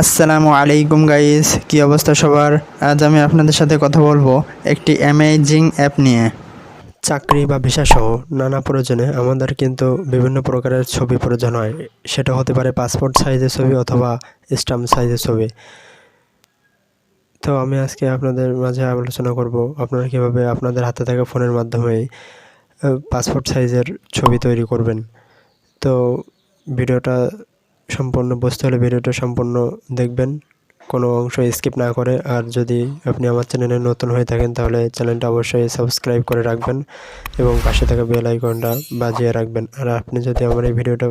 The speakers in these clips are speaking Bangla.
আসসালামু আলাইকুম গাইস, কি অবস্থা সবার? আজ আমি আপনাদের সাথে কথা বলবো একটি অ্যামেজিং অ্যাপ নিয়ে। চাকরি বা ভিসা সহ নানা প্রয়োজনে আমাদের কিন্তু বিভিন্ন প্রকারের ছবি প্রয়োজন হয়। সেটা হতে পারে পাসপোর্ট সাইজের ছবি অথবা স্ট্যাম্প সাইজের ছবি। তো আমি আজকে আপনাদের মাঝে আলোচনা করব আপনারা কীভাবে আপনাদের হাতে থাকা ফোনের মাধ্যমে পাসপোর্ট সাইজের ছবি তৈরি করবেন। তো ভিডিওটা সম্পূর্ণ বুঝতে হলে ভিডিওটা সম্পূর্ণ দেখবেন, কোনো অংশ স্কিপ না করে। আর যদি আপনি আমার চ্যানেলে নতুন হয়ে থাকেন তাহলে চ্যানেলটা অবশ্যই সাবস্ক্রাইব করে রাখবেন এবং পাশে থাকা বেল আইকনটা বাজিয়ে রাখবেন। আর আপনি যদি আমার এই ভিডিওটা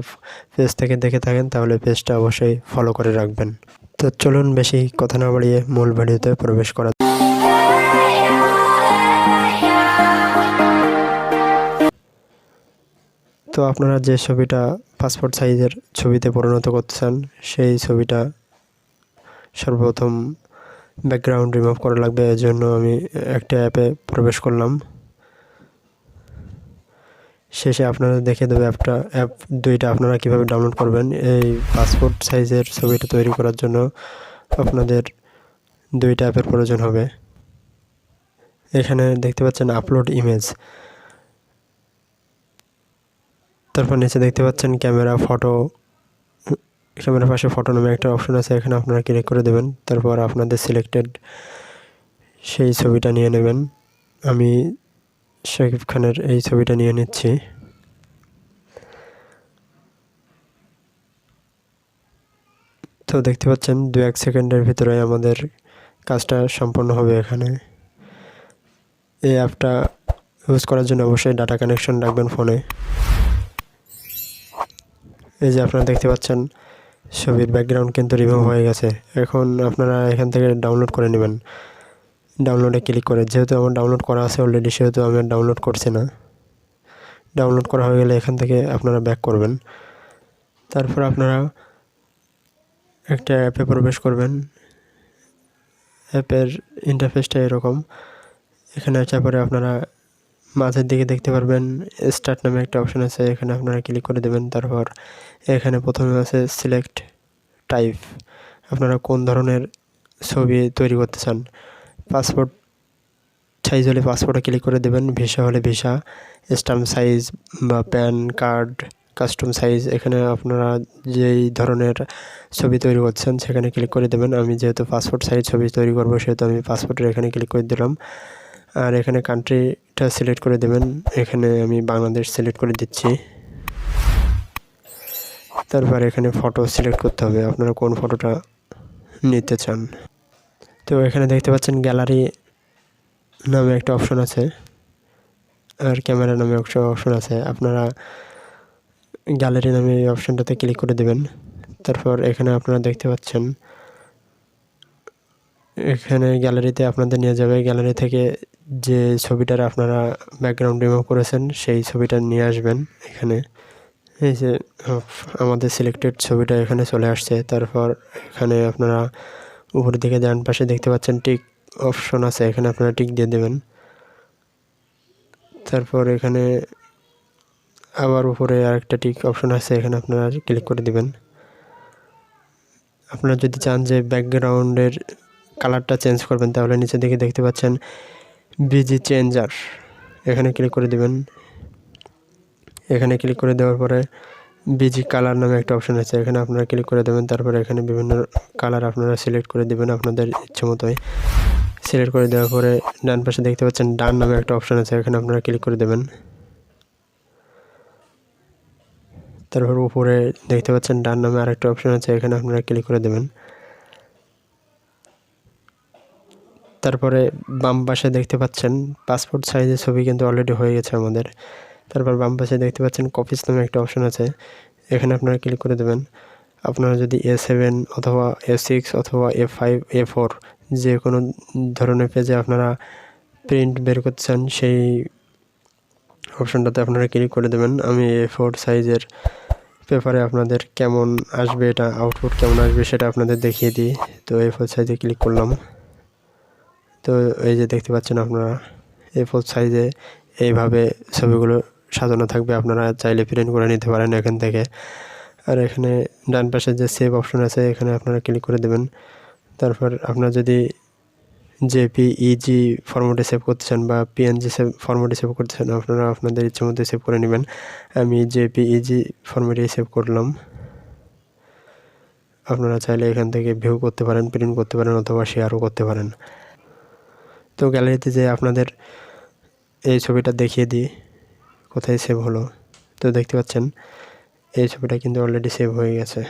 পেজ থেকে দেখে থাকেন তাহলে পেজটা অবশ্যই ফলো করে রাখবেন। তো চলুন বেশি কথা না বাড়িয়ে মূল ভিডিওতে প্রবেশ করা। তো আপনারা যে ছবিটা পাসপোর্ট সাইজের ছবিতে পরিণত করতে চান সেই ছবিটা সর্বপ্রথম ব্যাকগ্রাউন্ড রিমুভ করা লাগবে। এর জন্য আমি একটা অ্যাপে প্রবেশ করলাম। শেষে আপনারা দেখে দেবে অ্যাপ দুইটা আপনারা কিভাবে ডাউনলোড করবেন। এই পাসপোর্ট সাইজের ছবিটা তৈরি করার জন্য আপনাদের দুইটা অ্যাপের প্রয়োজন হবে। এখানে দেখতে পাচ্ছেন আপলোড ইমেজ, তারপর নিচে দেখতে পাচ্ছেন ক্যামেরার পাশে ফটো নামে একটা অপশন আছে, এখানে আপনারা ক্লিক করে দেবেন। তারপর আপনাদের সিলেক্টেড সেই ছবিটা নিয়ে নেবেন। আমি শাকিব খানের এই ছবিটা নিয়ে নিচ্ছি। তো দেখতে পাচ্ছেন 2-1 সেকেন্ডের ভিতরে আমাদের কাজটা সম্পন্ন হবে। এখানে এই অ্যাপটা ইউজ করার জন্য অবশ্যই ডাটা কানেকশন রাখবেন ফোনে। এই যে আপনারা দেখতে পাচ্ছেন ছবির ব্যাকগ্রাউন্ড কিন্তু রিমুভ হয়ে গেছে। এখন আপনারা এখান থেকে ডাউনলোড করে নেবেন। ডাউনলোডে ক্লিক করে, যেহেতু আমার ডাউনলোড করা আছে অলরেডি সেহেতু আমি আর ডাউনলোড করছি না। ডাউনলোড করা হয়ে গেলে এখান থেকে আপনারা ব্যাক করবেন। তারপর আপনারা একটা অ্যাপে প্রবেশ করবেন। অ্যাপের ইন্টারফেসটা এরকম। এখানে আসার পরে আপনারা মাঝের দিকে দেখতে পারবেন স্টার্ট নামে একটা অপশন আছে, এখানে আপনারা ক্লিক করে দেবেন। তারপর এখানে প্রথমে আছে সিলেক্ট টাইপ, আপনারা কোন ধরনের ছবি তৈরি করতে চান। পাসপোর্ট সাইজ হলে পাসপোর্টে ক্লিক করে দেবেন, ভিসা হলে ভিসা, স্ট্যাম্প সাইজ বা প্যান কার্ড, কাস্টম সাইজ, এখানে আপনারা যেই ধরনের ছবি তৈরি করছেন সেখানে ক্লিক করে দেবেন। আমি যেহেতু পাসপোর্ট সাইজ ছবি তৈরি করব সেহেতু আমি পাসপোর্টের এখানে ক্লিক করে দিলাম। আর এখানে কান্ট্রিটা সিলেক্ট করে দেবেন, এখানে আমি বাংলাদেশ সিলেক্ট করে দিচ্ছি। তারপর এখানে ফটো সিলেক্ট করতে হবে, আপনারা কোন ফটোটা নিতে চান। তো এখানে দেখতে পাচ্ছেন গ্যালারি নামে একটা অপশন আছে আর ক্যামেরা নামে একটা অপশন আছে। আপনারা গ্যালারি নামে এই অপশনটাতে ক্লিক করে দেবেন। তারপর এখানে আপনারা দেখতে পাচ্ছেন এখানে গ্যালারিতে আপনাদের নিয়ে যাবে। গ্যালারি থেকে যে ছবিটার আপনারা ব্যাকগ্রাউন্ড রিমুভ করেছেন সেই ছবিটা নিয়ে আসবেন। এখানে এই যে আমাদের সিলেক্টেড ছবিটা এখানে চলে আসছে। তারপর এখানে আপনারা উপরের দিকে ডান পাশে দেখতে পাচ্ছেন টিক অপশন আছে, এখানে আপনারা টিক দিয়ে দেবেন। তারপর এখানে আবার উপরে আরেকটা টিক অপশন আছে, এখানে আপনারা ক্লিক করে দিবেন। আপনারা যদি চান যে ব্যাকগ্রাউন্ডের কালারটা চেঞ্জ করবেন তাহলে নিচের দিকে দেখতে পাচ্ছেন বিজি চেঞ্জার, এখানে ক্লিক করে দিবেন। এখানে ক্লিক করে দেওয়ার পরে বিজি কালার নামে একটা অপশন আছে, এখানে আপনারা ক্লিক করে দেবেন। তারপরে এখানে বিভিন্ন কালার আপনারা সিলেক্ট করে দেবেন আপনাদের ইচ্ছে মতোই। সিলেক্ট করে দেওয়ার পরে ডান পাশে দেখতে পাচ্ছেন ডান নামে একটা অপশন আছে, এখানে আপনারা ক্লিক করে দেবেন। তারপর উপরে দেখতে পাচ্ছেন ডান নামে আরেকটা অপশন আছে, এখানে আপনারা ক্লিক করে দেবেন। তারপরে বাম পাশে দেখতে পাচ্ছেন পাসপোর্ট সাইজের ছবি কিন্তু অলরেডি হয়ে গেছে আমাদের। তারপর বাম পাশে দেখতে পাচ্ছেন কপিস নামে একটা অপশন আছে, এখানে আপনারা ক্লিক করে দেবেন। আপনারা যদি A7 অথবা A6 অথবা A5 A4 যে কোনো ধরনের পেজে আপনারা প্রিন্ট বের করতে চান সেই অপশনটাতে আপনারা ক্লিক করে দেবেন। আমি A4 সাইজের পেপারে আপনাদের কেমন আসবে, এটা আউটপুট কেমন আসবে সেটা আপনাদের দেখিয়ে দিই। তো A4 সাইজে ক্লিক করলাম। তো এই যে দেখতে পাচ্ছেন আপনারা A4 সাইজে এইভাবে ছবিগুলো সাজানো থাকবে, আপনারা চাইলে প্রিন্ট করে নিতে পারেন এখান থেকে। আর এখানে ডান পাশে যে সেভ অপশন আছে এখানে আপনারা ক্লিক করে দেবেন। তারপর আপনারা যদি জেপিইজি ফরম্যাটে সেভ করতে চান বা পিএনজি ফরম্যাটে সেভ করতে চান, আপনারা আপনাদের ইচ্ছে মতো সেভ করে নেবেন। আমি জেপিইজি ফরম্যাটেই সেভ করলাম। আপনারা চাইলে এখান থেকে ভিউ করতে পারেন, প্রিন্ট করতে পারেন অথবা শেয়ারও করতে পারেন। তো গ্যালারিতে যে আপনাদের এই ছবিটা দেখিয়ে দিই কোথায় সেভ হলো। তো দেখতে পাচ্ছেন এই ছবিটা কিন্তু অলরেডি সেভ হয়ে গেছে।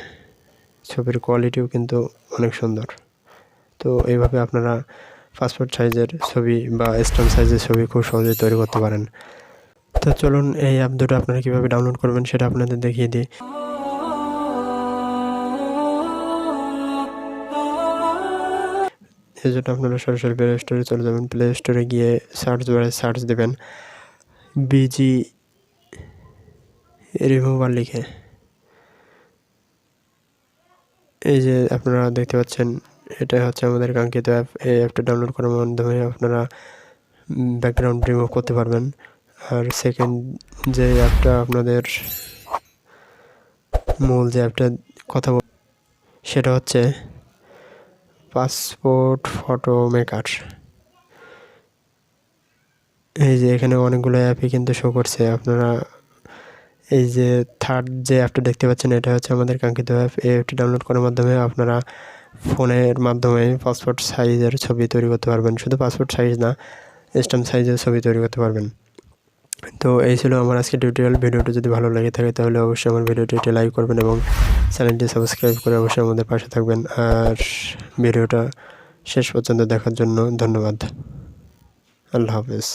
ছবির কোয়ালিটিও কিন্তু অনেক সুন্দর। তো এইভাবে আপনারা পাসপোর্ট সাইজের ছবি বা স্ট্যাম্প সাইজের ছবি খুব সহজেই তৈরি করতে পারেন। তো চলুন এই অ্যাপ দুটো আপনারা কীভাবে ডাউনলোড করবেন সেটা আপনাদের দেখিয়ে দিই। এই জন্য আপনারা সরাসরি প্লে স্টোরে চলে যাবেন। প্লে স্টোরে গিয়ে সার্চ বারে সার্চ দেবেন বিজি রিমুভার লিখে। এই যে আপনারা দেখতে পাচ্ছেন এটা হচ্ছে আমাদের কাঙ্ক্ষিত অ্যাপ। এই অ্যাপটা ডাউনলোড করার মাধ্যমে আপনারা ব্যাকগ্রাউন্ড রিমুভ করতে পারবেন। আর সেকেন্ড যে অ্যাপটা আপনাদের মূল যে অ্যাপটা কথা সেটা হচ্ছে পাসপোর্ট ফটো মেকার। এই যে এখানে অনেকগুলো অ্যাপই কিন্তু শো করছে। আপনারা এই যে থার্ড যে অ্যাপটা দেখতে পাচ্ছেন এটা হচ্ছে আমাদের কাঙ্ক্ষিত অ্যাপ। এই অ্যাপটি ডাউনলোড করার মাধ্যমে আপনারা ফোনের মাধ্যমে পাসপোর্ট সাইজের ছবি তৈরি করতে পারবেন। শুধু পাসপোর্ট সাইজ না, স্ট্যাম্প সাইজের ছবি তৈরি করতে পারবেন। তো এই ছিল আমার আজকে টিউটোরিয়াল। ভিডিওটি যদি ভালো লেগে থাকে তাহলে অবশ্যই আমার ভিডিওটি লাইক করবেন এবং চ্যানেলটি সাবস্ক্রাইব করে অবশ্যই আমাদের পাশে থাকবেন। আর ভিডিওটা শেষ পর্যন্ত দেখার জন্য ধন্যবাদ। আল্লাহ হাফেজ।